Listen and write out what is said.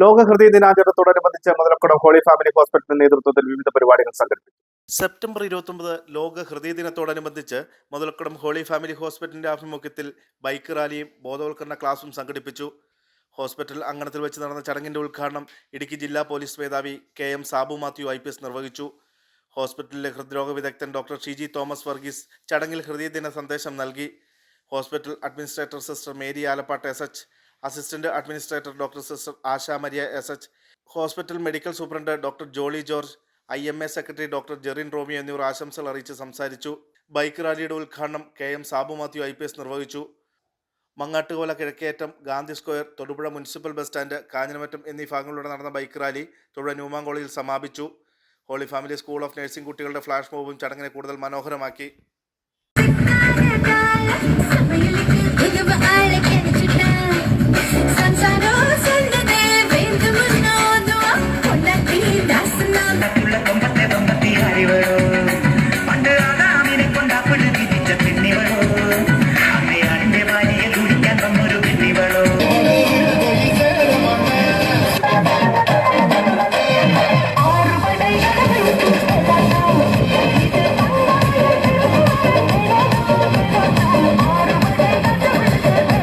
ലോക ഹൃദയ ദിനാചരണത്തോടനുബന്ധിച്ച് Muthalakulam holy family ഹോസ്പിറ്റലിന്റെ നേതൃത്വത്തിൽ വിവിധ പരിപാടികൾ സംഘടിപ്പിച്ചു. സെപ്റ്റംബർ 29 ലോക ഹൃദയ ദിനത്തോടനുബന്ധിച്ച് മുതലക്കുളം ഹോളി ഫാമിലി ഹോസ്പിറ്റലിന്റെ ആഭിമുഖ്യത്തിൽ ബൈക്ക് റാലിയും ബോധവൽക്കരണ ക്ലാസും സംഘടിപ്പിച്ചു. ഹോസ്പിറ്റൽ അങ്കണത്തിൽ വെച്ച് നടന്ന ചടങ്ങിന്റെ ഉദ്ഘാടനം ഇടുക്കി ജില്ലാ പോലീസ് മേധാവി KM സാബു മാത്യു IPS നിർവഹിച്ചു. ഹോസ്പിറ്റലിലെ ഹൃദ്രോഗ വിദഗ്ധൻ ഡോക്ടർ ഷിജി തോമസ് വർഗീസ് ചടങ്ങിൽ ഹൃദയദിന സന്ദേശം നൽകി. Hospital administrator sister Mary Alappat SH, assistant administrator doctor sister Asha Maria SH, hospital medical superintendent doctor Jolly George, IMA secretary doctor Jerin Romeo എന്നിവർ ആശംസകൾ അറിയിച്ച് സംസാരിച്ചു. ബൈക്ക് റാലിയുടെ ഉദ്ഘാടനം KM സാബു മാത്യു IPS നിർവഹിച്ചു. Mangattukola Kizhakkettam, Gandhi square, Thodupuzha municipal bus stand, Kanjiramattom എന്നീ ഭാഗങ്ങളിലൂടെ നടന്ന ബൈക്ക് റാലി തൊടുപുഴ ന്യൂമാൻ കോളേജിൽ സമാപിച്ചു. Holy Family School of Nursing കുട്ടികളുടെ ഫ്ലാഷ് മോബും ചടങ്ങിനെ കൂടുതൽ മനോഹരമാക്കി. Sansaron